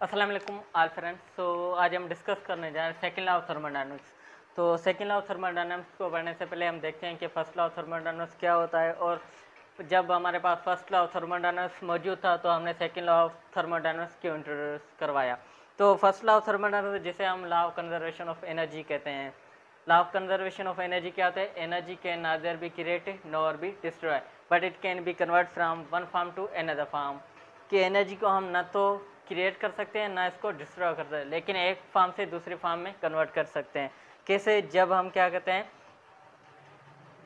अस्सलाम वालेकुम all friends. तो आज हम डिस्कस करने जा रहे हैं सेकंड लॉ ऑफ थर्मोडायनामिक्स। तो सेकंड लॉ ऑफ थर्मोडायनामिक्स को पढ़ने से पहले हम देखते हैं कि फर्स्ट लॉ ऑफ थर्मोडायनामिक्स क्या होता है, और जब हमारे पास फर्स्ट लॉ ऑफ थर्मोडायनामिक्स मौजूद था तो हमने सेकंड लॉ ऑफ थर्मोडायनामिक्स क्यों इंट्रोड्यूस करवाया। तो फर्स्ट लॉ ऑफ थर्मोडायनामिक्स जिसे हम law of conservation of energy कहते हैं। Law of conservation of energy क्या होता है? Energy can neither be created nor be destroy but it can be convert from one form to another form. कि energy को हम ना तो क्रिएट कर सकते हैं ना इसको डिस्ट्रॉय कर सकते हैं, लेकिन एक फॉर्म से दूसरी फॉर्म में कन्वर्ट कर सकते हैं। कैसे? जब हम क्या कहते हैं,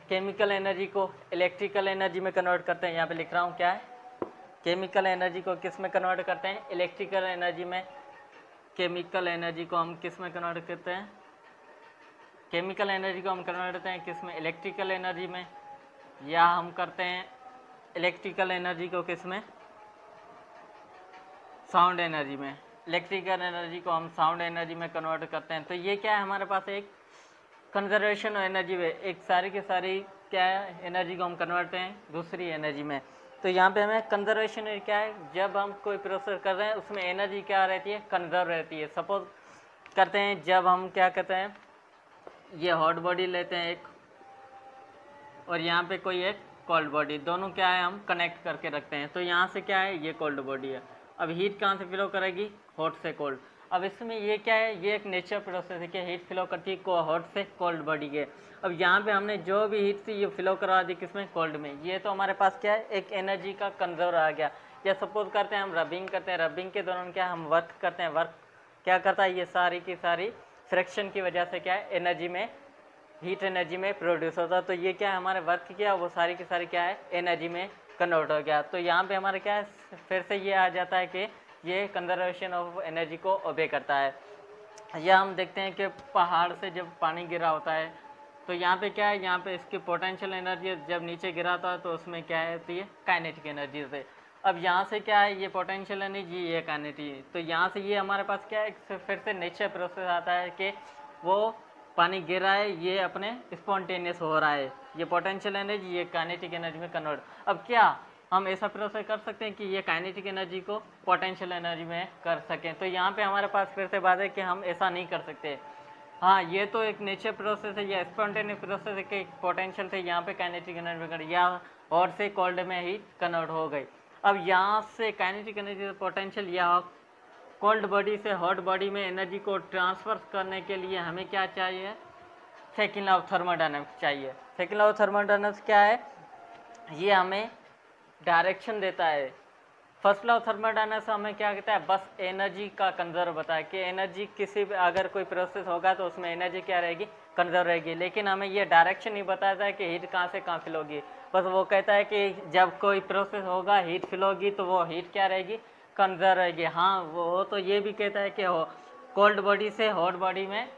केमिकल एनर्जी को इलेक्ट्रिकल एनर्जी में कन्वर्ट करते हैं। यहाँ पे लिख रहा हूँ क्या है, केमिकल एनर्जी को किस में कन्वर्ट करते हैं? इलेक्ट्रिकल एनर्जी में। केमिकल एनर्जी को हम किस में कन्वर्ट करते हैं? केमिकल एनर्जी को हम कन्वर्ट करते हैं किस में? इलेक्ट्रिकल एनर्जी में। या हम करते हैं इलेक्ट्रिकल एनर्जी को किस में? साउंड एनर्जी में। इलेक्ट्रिकल एनर्जी को हम साउंड एनर्जी में कन्वर्ट करते हैं। तो ये क्या है, हमारे पास एक कंजर्वेशन एनर्जी में एक सारी की सारी क्या है, एनर्जी को हम कन्वर्ट करते हैं दूसरी एनर्जी में। तो यहाँ पे हमें कंजर्वेशन क्या है, जब हम कोई प्रोसेस कर रहे हैं उसमें एनर्जी क्या रहती है? कंजर्व रहती है। सपोज करते हैं जब हम क्या कहते हैं, ये हॉट बॉडी लेते हैं एक, और यहाँ पे कोई एक कोल्ड बॉडी, दोनों क्या है हम कनेक्ट करके रखते हैं। तो यहाँ से क्या है, ये कोल्ड बॉडी है। अब हीट कहाँ से फ्लो करेगी? हॉट से कोल्ड। अब इसमें ये क्या है, ये एक नेचर प्रोसेस है कि हीट फ्लो करती है हॉट से कोल्ड बॉडी के। अब यहाँ पे हमने जो भी हीट थी ये फ्लो करवा दी किसमें? कोल्ड में। ये तो हमारे पास क्या है, एक एनर्जी का कंजर्व आ गया। या सपोज करते हैं हम रबिंग करते हैं, रबिंग के दौरान क्या हम वर्क करते हैं, वर्क क्या करता है, ये सारी की सारी फ्रिक्शन की वजह से क्या है, एनर्जी में, हीट एनर्जी में प्रोड्यूस होता है। तो ये क्या है, हमारे वर्क किया वो सारी की सारी क्या है, एनर्जी में कन्वर्ट हो गया। तो यहाँ पे हमारे क्या है, फिर से ये आ जाता है कि ये कंजर्वेशन ऑफ एनर्जी को ओबे करता है। या हम देखते हैं कि पहाड़ से जब पानी गिरा होता है तो यहाँ पे क्या है, यहाँ पे इसकी पोटेंशियल एनर्जी जब नीचे गिरा था तो उसमें क्या है, तो ये काइनेटिक एनर्जी से। अब यहाँ से क्या है, ये पोटेंशियल एनर्जी, ये काइनेटिक। तो यहाँ से ये हमारे पास क्या है, फिर से नेचर प्रोसेस आता है कि वो पानी गिर रहा है, ये अपने स्पॉन्टेनियस हो रहा है, ये पोटेंशियल एनर्जी ये काइनेटिक एनर्जी में कन्वर्ट। अब क्या हम ऐसा प्रोसेस कर सकते हैं कि ये काइनेटिक एनर्जी को पोटेंशियल एनर्जी में कर सकें? तो यहाँ पे हमारे पास फिर से बात है कि हम ऐसा नहीं कर सकते। हाँ, ये तो एक नेचर प्रोसेस है या स्पॉन्टेनियस प्रोसेस है कि पोटेंशियल से यहाँ पे काइनेटिक एनर्जी में कर, या और से कोल्ड में ही कन्वर्ट हो गई। अब यहाँ से काइनेटिक एनर्जी से पोटेंशियल या कोल्ड बॉडी से हॉट बॉडी में एनर्जी को ट्रांसफर करने के लिए हमें क्या चाहिए? सेकंड लॉ ऑफ थर्मोडायनामिक्स चाहिए। सेकंड लॉ ऑफ थर्मोडायनामिक्स क्या है, ये हमें डायरेक्शन देता है। फर्स्ट लॉ ऑफ थर्मोडायनामिक्स हमें क्या कहता है, बस एनर्जी का कंजर्व बताया है कि एनर्जी किसी भी अगर कोई प्रोसेस होगा तो उसमें एनर्जी क्या रहेगी, कंजर्व रहेगी। लेकिन हमें ये डायरेक्शन नहीं बताता है कि हीट कहाँ से कहाँ फ्लो होगी। बस वो कहता है कि जब कोई प्रोसेस होगा हीट फ्लो होगी तो वो हीट क्या रहेगी, कंजर्व रहेगी। हाँ, वो तो ये भी कहता है कि कोल्ड बॉडी से हॉट बॉडी में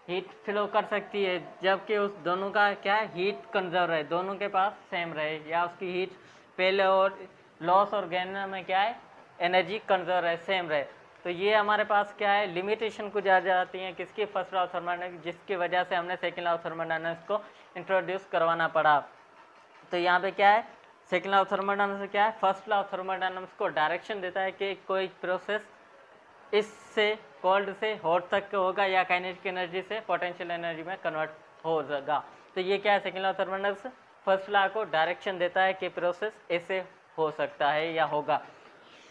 हीट फ्लो कर सकती है, जबकि उस दोनों का क्या है, हीट कंजर्व रहे, दोनों के पास सेम रहे, या उसकी हीट पहले और लॉस और गेन में क्या है, एनर्जी कंजर्व रहे, सेम रहे। तो ये हमारे पास क्या है, लिमिटेशन कुछ आ जाती हैं किसकी, फर्स्ट लॉ ऑफ थर्मोडायनामिक्स, जिसकी वजह से हमने सेकंड लॉ ऑफ थर्मोडायनामिक्स को इंट्रोड्यूस करवाना पड़ा। तो यहाँ पे क्या है, सेकंड लॉ ऑफ थर्मोडायनामिक्स क्या है, फर्स्ट लॉ ऑफ थर्मोडायनामिक्स को डायरेक्शन देता है कि कोई प्रोसेस इससे कोल्ड से हॉट तक होगा या काइनेटिक एनर्जी से पोटेंशियल एनर्जी में कन्वर्ट हो जाएगा। तो ये क्या है, second law of thermodynamics first law को डायरेक्शन देता है कि प्रोसेस ऐसे हो सकता है या होगा।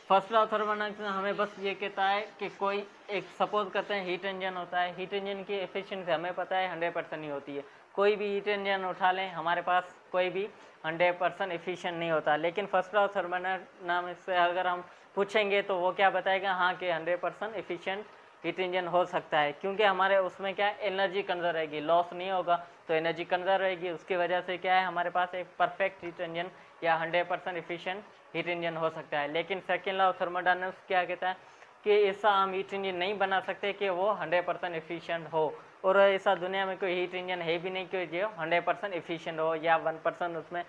फर्स्ट लॉ ऑफ थर्मोडायनामिक्स हमें बस ये कहता है कि कोई एक सपोज करते हैं हीट इंजन होता है, हीट इंजन की एफिशिएंसी हमें पता है 100% ही होती है। कोई भी हीट इंजन उठा लें, हमारे पास कोई भी 100% एफिशिएंट नहीं होता। लेकिन फर्स्ट लॉ ऑफ थर्मोडायनामिक्स से अगर हम पूछेंगे तो वो क्या बताएगा, हाँ कि 100% एफिशिएंट हीट इंजन हो सकता है, क्योंकि हमारे उसमें क्या है, एनर्जी कंजर्व रहेगी, लॉस नहीं होगा तो एनर्जी कंजर्व रहेगी। उसकी वजह से क्या है, हमारे पास एक परफेक्ट हीट इंजन या 100% एफिशिएंट हीट इंजन हो सकता है। लेकिन सेकेंड लॉ ऑफ थर्मोडायनामिक्स क्या कहता है कि ऐसा हम हीट इंजन नहीं बना सकते कि वो 100% एफिशिएंट हो, और ऐसा दुनिया में कोई हीट इंजन है भी नहीं कि जो 100% एफिशिएंट हो या 1% उसमें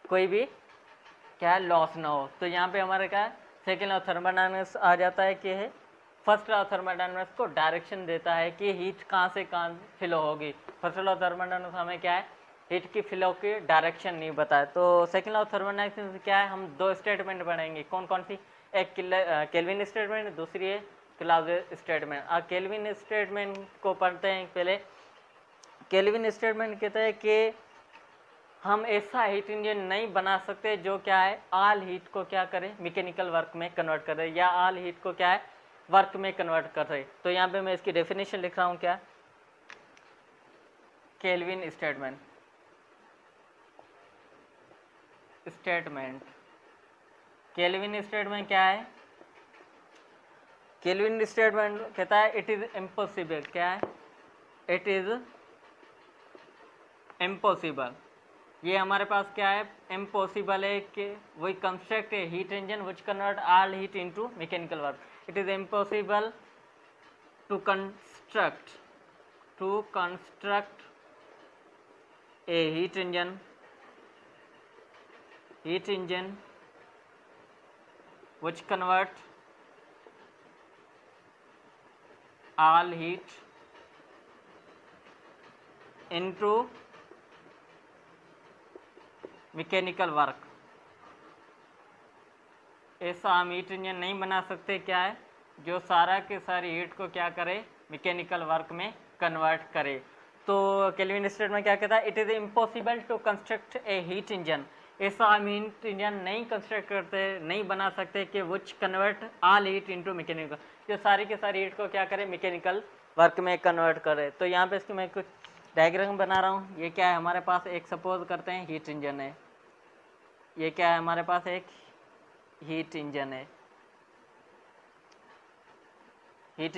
कोई भी क्या है, लॉस ना हो। तो यहाँ पे हमारे क्या है, सेकेंड लॉ ऑफ थर्मोडायनामिक्स आ जाता है कि है फर्स्ट लॉ ऑफ थर्मोडायनामिक्स को डायरेक्शन देता है कि हीट कहाँ से कहाँ फ्लो होगी। फर्स्ट लॉ ऑफ थर्मोडायनामिक्स हमें क्या है, हीट की फ्लो की डायरेक्शन नहीं बताया। तो सेकंड लॉ ऑफ थर्मोडायनामिक्स क्या है, हम दो स्टेटमेंट पढ़ेंगे। कौन कौन सी? एक केल्विन स्टेटमेंट, दूसरी है क्लाउज़ियल स्टेटमेंट। अब केल्विन स्टेटमेंट को पढ़ते हैं पहले। केल्विन स्टेटमेंट कहता है कि हम ऐसा हीट इंजन नहीं बना सकते जो क्या है ऑल हीट को क्या करे, मैकेनिकल वर्क में कन्वर्ट करे, या ऑल हीट को क्या है वर्क में कन्वर्ट करे। तो यहाँ पे मैं इसकी डेफिनेशन लिख रहा हूँ, क्या केल्विन स्टेटमेंट केल्विन स्टेटमेंट क्या है? केल्विन स्टेटमेंट कहता है इट इज इम्पॉसिबल, क्या है? इट इज इम्पॉसिबल, ये हमारे पास क्या है, इम्पॉसिबल है कि we construct a heat engine which convert all heat into mechanical work. It is impossible to construct a heat engine which convert all heat into mechanical work. ऐसा हम heat engine नहीं बना सकते, क्या है, जो सारा के सारी हीट को क्या करे, मैकेनिकल वर्क में कन्वर्ट करे। तो केल्विन स्टेटमेंट क्या कहता है? It is impossible to construct a heat engine, ऐसा हम हीट इंजन नहीं कंस्ट्रक्ट करते, नहीं बना सकते कि विच convert all heat into mechanical, जो सारी के सारी हीट को क्या करे, मैकेनिकल वर्क में कन्वर्ट करे। तो यहाँ पे इसको मैं कुछ डायग्राम बना रहा हूँ। ये क्या है, हमारे पास एक सपोज करते हैं हीट इंजन है, ये क्या है, हमारे पास एक हीट इंजन है। हीट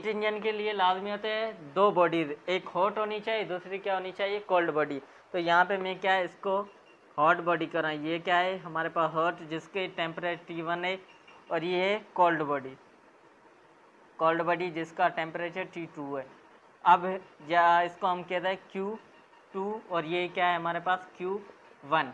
इंजन के लिए लाजमी होते हैं दो बॉडीज, एक हॉट होनी चाहिए, दूसरी क्या होनी चाहिए, कोल्ड बॉडी। तो यहाँ पे मैं क्या है, इसको हॉट बॉडी कर रहा हूँ। ये क्या है, हमारे पास हॉट जिसके टेम्परेचर T1 है, और ये है कोल्ड बॉडी जिसका टेम्परेचर T2 है। अब या इसको हम कहते हैं Q2, और ये क्या है हमारे पास Q1।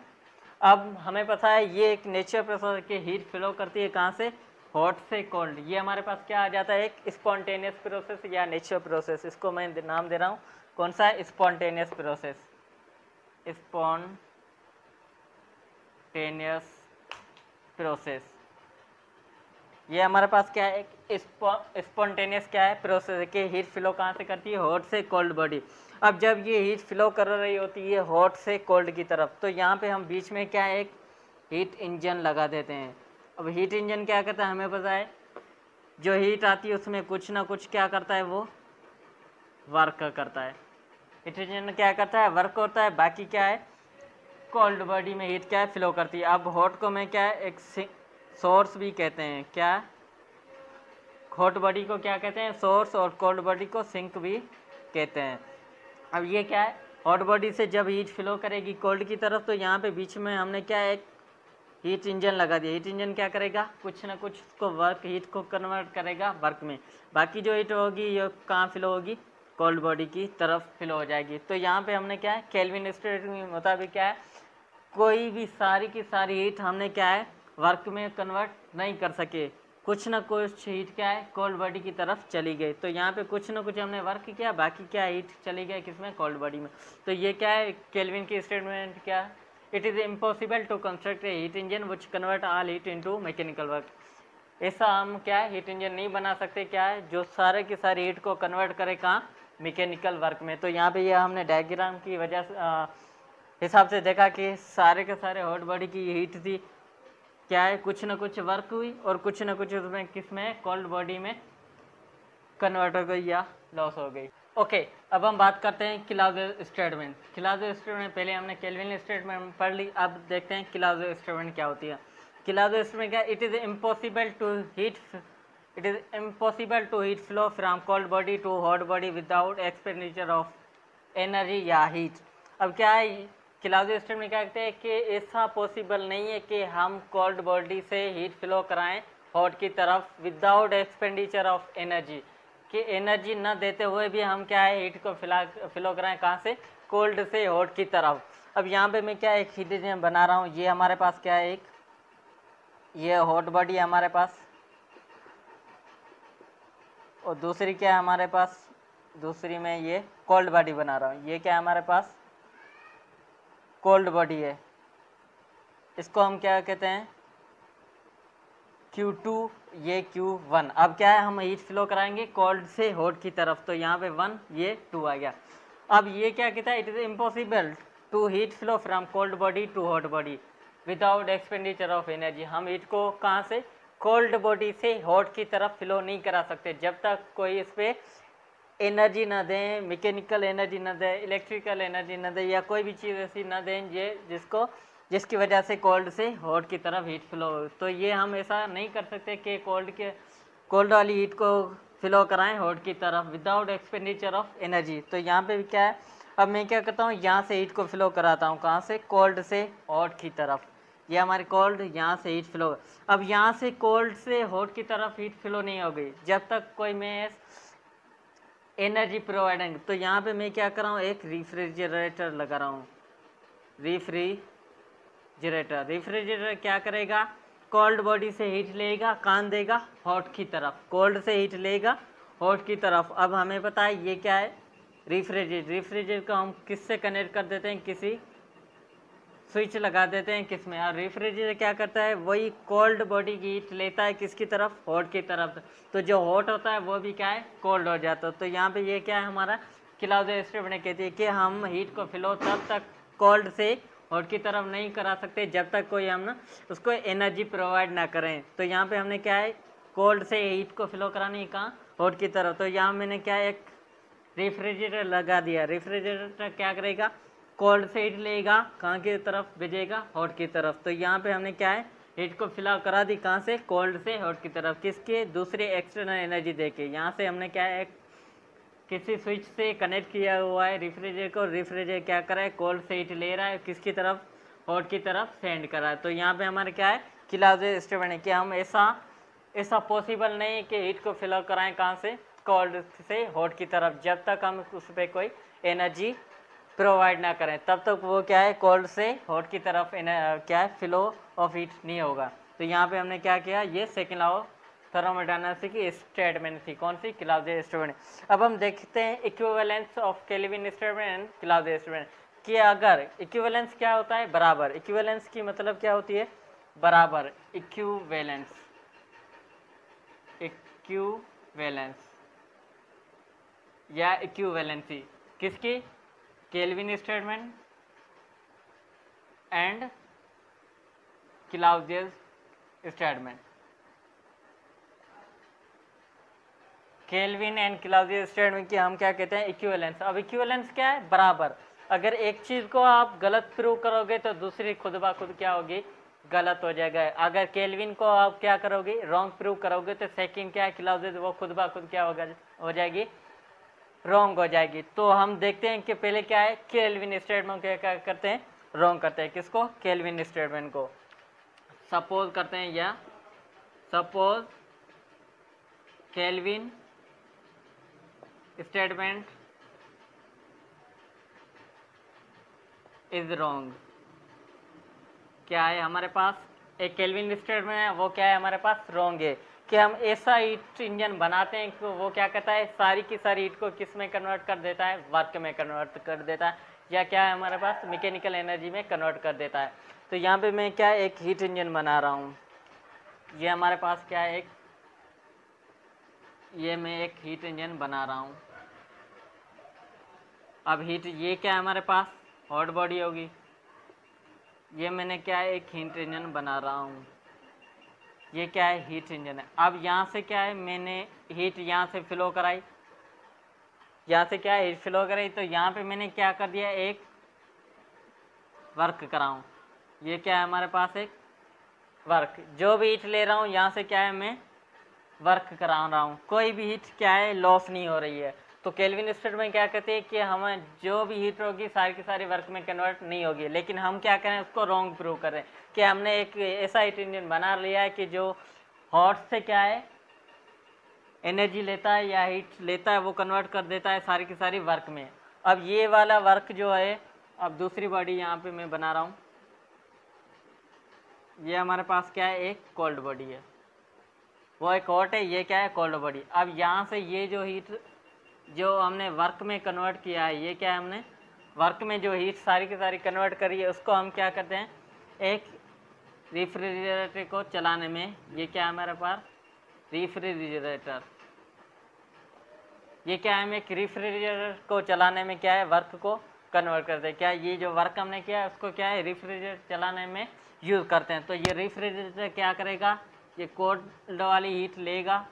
अब हमें पता है ये एक नेचुरल प्रोसेस की हीट फ्लो करती है, कहाँ से, हॉट से कोल्ड। ये हमारे पास क्या आ जाता है, एक स्पॉन्टेनियस प्रोसेस या नेचुरल प्रोसेस। इसको मैं नाम दे रहा हूँ, कौन सा है, स्पॉन्टेनियस प्रोसेस। ये हमारे पास क्या है, एक स्पॉन्टेनियस क्या है, प्रोसेस है कि हीट फ्लो कहाँ से करती है, हॉट से कोल्ड बॉडी। अब जब ये हीट फ्लो कर रही होती है हॉट से कोल्ड की तरफ, तो यहाँ पे हम बीच में क्या है, एक हीट इंजन लगा देते हैं। अब हीट इंजन क्या करता है, हमें पता है, जो हीट आती है उसमें कुछ ना कुछ क्या करता है, वो वर्क करता है। हीट इंजन क्या करता है, वर्क होता है, बाकी क्या है, कोल्ड बॉडी में हीट क्या है, फ्लो करती है। अब हॉट को मैं क्या है, एक सोर्स भी कहते हैं, क्या, हॉट बॉडी को क्या कहते हैं, सोर्स, और कोल्ड बॉडी को सिंक भी कहते हैं। अब ये क्या है, हॉट बॉडी से जब हीट फ्लो करेगी कोल्ड की तरफ, तो यहाँ पे बीच में हमने क्या है, एक हीट इंजन लगा दिया। हीट इंजन क्या करेगा, कुछ ना कुछ उसको वर्क, हीट को कन्वर्ट करेगा वर्क में। बाकी जो हीट होगी ये कहाँ फ्लो होगी, कोल्ड बॉडी की तरफ फ्लो हो जाएगी। तो यहाँ पे हमने क्या है, केल्विन स्टेटमेंट के मुताबिक क्या है, कोई भी सारी की सारी हीट हमने क्या है, वर्क में कन्वर्ट नहीं कर सके, कुछ ना कुछ हीट क्या है, कोल्ड बॉडी की तरफ चली गई। तो यहाँ पे कुछ ना कुछ हमने वर्क किया, बाकी क्या हीट चली गई किसमें, कोल्ड बॉडी में। तो ये क्या है, केल्विन की स्टेटमेंट क्या है, it is impossible to construct a heat engine which convert all heat into mechanical work. ऐसा हम क्या है, हीट इंजन नहीं बना सकते, क्या है, जो सारे की सारी हीट को कन्वर्ट करे कहाँ, मैकेनिकल वर्क में। तो यहाँ पे ये हमने डायग्राम की वजह से हिसाब से देखा कि सारे के सारे हॉट बॉडी की हीट थी, क्या है, कुछ ना कुछ वर्क हुई, और कुछ ना कुछ उसमें किसमें, कोल्ड बॉडी में कन्वर्ट हो गई या लॉस हो गई। ओके, अब हम बात करते हैं क्लाउज़ियल स्टेटमेंट। क्लाउज़ियल स्टेटमेंट पहले हमने केल्विन स्टेटमेंट पढ़ ली, अब देखते हैं क्लाउज़ियल स्टेटमेंट क्या होती है। क्लाउज़ियल स्टेटमेंट क्या, it is impossible to heat flow from cold body to hot body without expenditure of energy या हीट। अब क्या है, क्लाउज़ियल स्टेटमेंट क्या कहते हैं कि ऐसा पॉसिबल नहीं है कि हम कोल्ड बॉडी से हीट फ्लो कराएं हॉट की तरफ विदाउट एक्सपेंडिचर ऑफ एनर्जी, कि एनर्जी न देते हुए भी हम क्या है, हीट को फ्लो कराएं कहाँ से, कोल्ड से हॉट की तरफ। अब यहाँ पे मैं क्या एक हीट इंजन बना रहा हूँ, ये हमारे पास क्या है, एक ये हॉट बॉडी है हमारे पास, और दूसरी क्या है हमारे पास, दूसरी में ये कोल्ड बॉडी बना रहा हूँ। ये क्या है हमारे पास, कोल्ड बॉडी है, इसको हम क्या कहते हैं, Q2 ये Q1। अब क्या है, हम हीट फ्लो कराएंगे कोल्ड से हॉट की तरफ, तो यहाँ पे 1 ये 2 आ गया। अब ये क्या कहता है, it is impossible to heat flow from cold body to hot body without expenditure of energy. हम हीट को कहाँ से, कोल्ड बॉडी से हॉट की तरफ फ्लो नहीं करा सकते जब तक कोई इस पर एनर्जी ना दें, मैकेनिकल एनर्जी ना दें, इलेक्ट्रिकल एनर्जी ना दें, या कोई भी चीज़ ऐसी ना दें जिसकी वजह से कोल्ड से हॉट की तरफ हीट फ्लो हो। तो ये हम ऐसा नहीं कर सकते कि कोल्ड वाली हीट को फ्लो कराएं हॉट की तरफ विदाउट एक्सपेंडिचर ऑफ एनर्जी। तो यहाँ पे भी क्या है, अब मैं क्या करता हूँ, यहाँ से हीट को फ्लो कराता हूँ, कहाँ से, कोल्ड से हॉट की तरफ। ये हमारी कोल्ड, यहाँ से हीट फ्लो। अब यहाँ से कोल्ड से हॉट की तरफ हीट फ्लो नहीं होगी जब तक कोई मैं एनर्जी प्रोवाइडिंग। तो यहाँ पे मैं क्या कर रहा हूँ, एक रेफ्रिजरेटर लगा रहा हूँ। रेफ्रिजरेटर क्या करेगा, कोल्ड बॉडी से हीट लेगा, कहाँ देगा, हॉट की तरफ। कोल्ड से हीट लेगा हॉट की तरफ। अब हमें पता है ये क्या है, रेफ्रिजरेटर को हम किससे कनेक्ट कर देते हैं, किसी स्विच लगा देते हैं किस में। और रेफ्रिजरेटर क्या करता है, वही कोल्ड बॉडी की हीट लेता है किसकी तरफ, हॉट की तरफ। तो जो हॉट होता है वो भी क्या है, कोल्ड हो जाता है। तो यहाँ पे ये क्या है, हमारा क्लाउज़ियस स्टेटमेंट कहती है कि हम हीट को फ्लो तब तक कोल्ड से हॉट की तरफ नहीं करा सकते जब तक कोई हम ना उसको एनर्जी प्रोवाइड ना करें। तो यहाँ पे हमने क्या है, कोल्ड से हीट को फ्लो करानी है कहाँ, हॉट की तरफ। तो यहाँ मैंने क्या है, एक रेफ्रिजरेटर लगा दिया। रेफ्रिजरेटर क्या करेगा, कोल्ड से हीट लेगा, कहाँ की तरफ भेजेगा, हॉट की तरफ। तो यहाँ पे हमने क्या है, हीट को फिल करा दी, कहाँ से, कोल्ड से हॉट की तरफ, किसके, दूसरे एक्सटर्नल एनर्जी देके। यहाँ से हमने क्या है, किसी स्विच से कनेक्ट किया हुआ है रेफ्रिजरेटर को। रेफ्रिजरेटर क्या कर रहा है, कोल्ड से हीट ले रहा है, किसकी तरफ, हॉट की तरफ सेंड कर रहा है। तो यहाँ पे हमारे क्या है, क्लाउज़ियस स्टेटमेंट है कि हम ऐसा पॉसिबल नहीं है कि हीट को फिल कराएं कहाँ से, कोल्ड से हॉट की तरफ, जब तक हम उस पर कोई एनर्जी प्रोवाइड ना करें तब तक वो क्या है, कोल्ड से हॉट की तरफ क्या है, फ्लो ऑफ हीट नहीं होगा। तो यहाँ पे हमने क्या किया, ये सेकंड लॉ ऑफ थर्मोडायनामिक्स की स्टेटमेंट थी, कौन सी, क्लाउज़ियस स्टेटमेंट। अब हम देखते हैं equivalence of Kelvin statement and Clausius statement कि अगर इक्विवेलेंस क्या होता है, बराबर। इक्विवेलेंस की मतलब क्या होती है, बराबर। इक्विवेलेंस या इक्विवेलेंसी किसकी, Kelvin statement and Clausius statement. Kelvin and Clausius statement की हम क्या कहते हैं, इक्विवेलेंस। अब इक्विवेलेंस क्या है, बराबर। अगर एक चीज़ को आप गलत प्रूव करोगे तो दूसरी खुद ब खुद क्या होगी, गलत हो जाएगा। अगर केल्विन को आप क्या करोगे, रॉन्ग प्रूव करोगे तो सेकंड क्या है, क्लाउज़ियस, वो खुद ब खुद क्या हो जाएगी, रॉन्ग हो जाएगी। तो हम देखते हैं कि पहले क्या है, केल्विन स्टेटमेंट क्या करते हैं, रॉन्ग करते हैं। किसको, केल्विन स्टेटमेंट को। सपोज करते हैं, या suppose kelvin statement is wrong. क्या है हमारे पास, एक केल्विन स्टेटमेंट है, वो क्या है हमारे पास, रॉन्ग है। कि हम ऐसा हीट इंजन बनाते हैं कि वो क्या कहता है, सारी की सारी हीट को किस में कन्वर्ट कर देता है, वर्क में कन्वर्ट कर देता है, या क्या है हमारे पास, मैकेनिकल एनर्जी में कन्वर्ट कर देता है। तो यहाँ पे मैं क्या, एक हीट इंजन बना रहा हूँ। ये हमारे पास क्या है, मैं एक हीट इंजन बना रहा हूँ। अब हीट, ये क्या है हमारे पास, हॉट बॉडी होगी। ये मैंने क्या है, एक हीट इंजन बना रहा हूँ। ये क्या है, हीट इंजन है। अब यहाँ से क्या है, मैंने हीट यहाँ से फ्लो कराई, यहाँ से क्या है, हीट फ्लो कराई। तो यहाँ पे मैंने क्या कर दिया, एक वर्क कराऊँ। ये क्या है हमारे पास, एक वर्क। जो भी हीट ले रहा हूँ यहाँ से क्या है, मैं वर्क करा रहा हूँ, कोई भी हीट क्या है, लॉस नहीं हो रही है। तो केल्विन स्टेटमेंट क्या कहते हैं कि हमें जो भी हीट होगी सारी की सारी वर्क में कन्वर्ट नहीं होगी। लेकिन हम क्या करें, उसको रॉन्ग प्रूव करें कि हमने एक ऐसा हीट इंजन बना लिया है कि जो हॉट से क्या है, एनर्जी लेता है या हीट लेता है, वो कन्वर्ट कर देता है सारी की सारी वर्क में। अब ये वाला वर्क जो है, अब दूसरी बॉडी यहाँ पे मैं बना रहा हूँ। ये हमारे पास क्या है, एक कोल्ड बॉडी है, वो एक हॉट है, ये क्या है, कोल्ड बॉडी। अब यहाँ से ये जो हीट जो हमने वर्क में कन्वर्ट किया है, ये क्या है, हमने वर्क में जो हीट सारी की सारी कन्वर्ट करी है, उसको हम क्या करते हैं, एक रेफ्रिजरेटर को चलाने में, ये क्या है हमारे पास, रेफ्रिजरेटर। ये क्या है, हम एक रेफ्रिजरेटर को चलाने में क्या है, वर्क को कन्वर्ट करते हैं। क्या ये जो वर्क हमने किया है उसको क्या है, रेफ्रिजरेटर चलाने में यूज़ करते हैं। तो ये रेफ्रिजरेटर क्या करेगा, ये कोल्ड वाली हीट लेगा,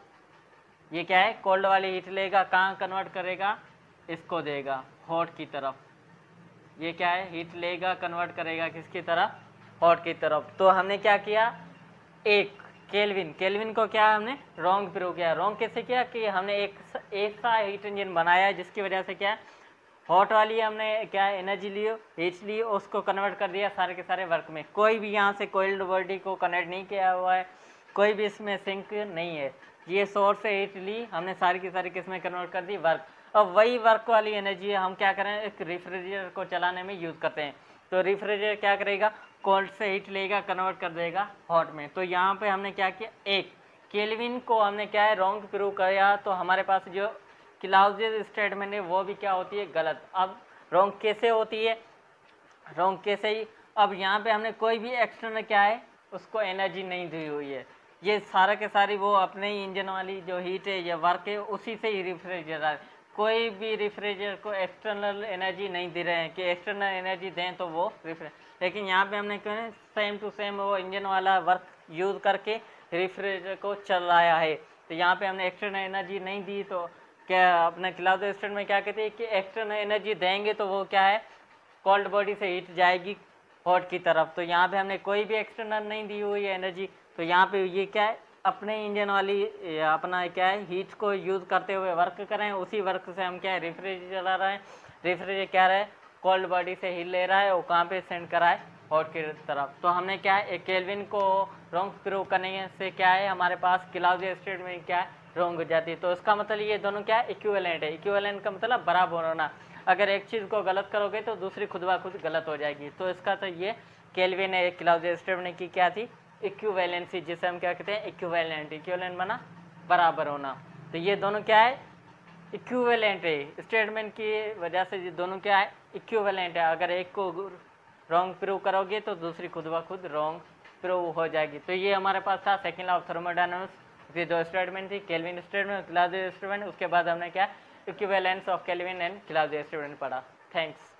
ये क्या है, कोल्ड वाली हीट लेगा, कहाँ कन्वर्ट करेगा, इसको देगा हॉट की तरफ। ये क्या है, हीट लेगा, कन्वर्ट करेगा किसकी तरफ, हॉट की तरफ। तो हमने क्या किया, एक केल्विन को क्या हमने रॉन्ग प्रूव किया। रॉन्ग कैसे किया कि हमने एक ऐसा हीट इंजन बनाया जिसकी वजह से क्या, हॉट वाली हमने क्या एनर्जी ली, हीट ली, उसको कन्वर्ट कर दिया सारे के सारे वर्क में। कोई भी यहाँ से कोल्ड बॉडी को कनेक्ट नहीं किया हुआ है, कोई भी इसमें सिंक नहीं है। ये सोर्स से हीट ली हमने, सारी की सारी किस में कन्वर्ट कर दी, वर्क। अब वही वर्क वाली एनर्जी हम क्या करें, एक रेफ्रिजरेटर को चलाने में यूज़ करते हैं। तो रेफ्रिजरेटर क्या करेगा, कोल्ड से हीट लेगा, कन्वर्ट कर देगा हॉट में। तो यहाँ पे हमने क्या किया, एक केल्विन को हमने क्या है रॉन्ग प्रूव किया। तो हमारे पास जो क्लाउज़ियस स्टेटमेंट है वो भी क्या होती है, गलत। अब रॉन्ग कैसे होती है, रॉन्ग कैसे ही, अब यहाँ पे हमने कोई भी एक्सटर्नल क्या है उसको एनर्जी नहीं दी हुई है। ये सारा के सारी वो अपने ही इंजन वाली जो हीट है या वर्क है उसी से ही रेफ्रिजरेटर, कोई भी रेफ्रिजरेटर को एक्सटर्नल एनर्जी नहीं दे रहे हैं कि एक्सटर्नल एनर्जी दें तो वो लेकिन यहाँ पे हमने क्या है सेम टू सेम वो इंजन वाला वर्क यूज़ करके रेफ्रिजरेटर को चलाया है। तो यहाँ पे हमने एक्सटर्नल एनर्जी नहीं दी। तो क्या अपने क्लाउज़ियस स्टेटमेंट में क्या कहते हैं कि एक्सटर्नल एनर्जी देंगे तो वो क्या है, कोल्ड बॉडी से हीट जाएगी हॉट की तरफ। तो यहाँ पे हमने कोई भी एक्सटर्नल नहीं दी हुई है एनर्जी। तो यहाँ पे ये क्या है, अपने इंजन वाली अपना क्या है हीट को यूज़ करते हुए वर्क करें, उसी वर्क से हम क्या है रेफ्रिजरेटर चला रहे हैं। रेफ्रिजरेटर क्या रहा है, कोल्ड बॉडी से हीट ले रहा है, वो कहाँ पे सेंड करा है, हॉट की तरफ। तो हमने क्या है, एक केल्विन को रॉन्ग प्रूव करने से क्या है, हमारे पास क्लाउज़ियस स्टेटमेंट क्या है, रॉन्ग हो जाती है। तो इसका मतलब ये दोनों क्या है, इक्विवेलेंट है। इक्विवेलेंट का मतलब बराबर होना। अगर एक चीज़ को गलत करोगे तो दूसरी खुद ब खुद गलत हो जाएगी। तो इसका तो ये केल्विन है, क्लाउज़ियस स्टेटमेंट की क्या थी, इक्विवेलेंसी, जिसे हम क्या कहते हैं, इक्विवेलेंट। इक्विवेलेंट बना बराबर होना। तो ये दोनों क्या है, इक्विवेलेंट है। स्टेटमेंट की वजह से ये दोनों क्या है, इक्विवेलेंट है। अगर एक को रॉन्ग प्रूव करोगे तो दूसरी खुद ब खुद रॉन्ग प्रूव हो जाएगी। तो ये हमारे पास था सेकंड लॉ ऑफ थर्मोडायनामिक्स की दो स्टेटमेंट थी, केल्विन स्टेटमेंट, क्लाउज़ियस स्टेटमेंट। उसके बाद हमने क्या equivalence of Kelvin and Clausius statement पढ़ा। थैंक्स।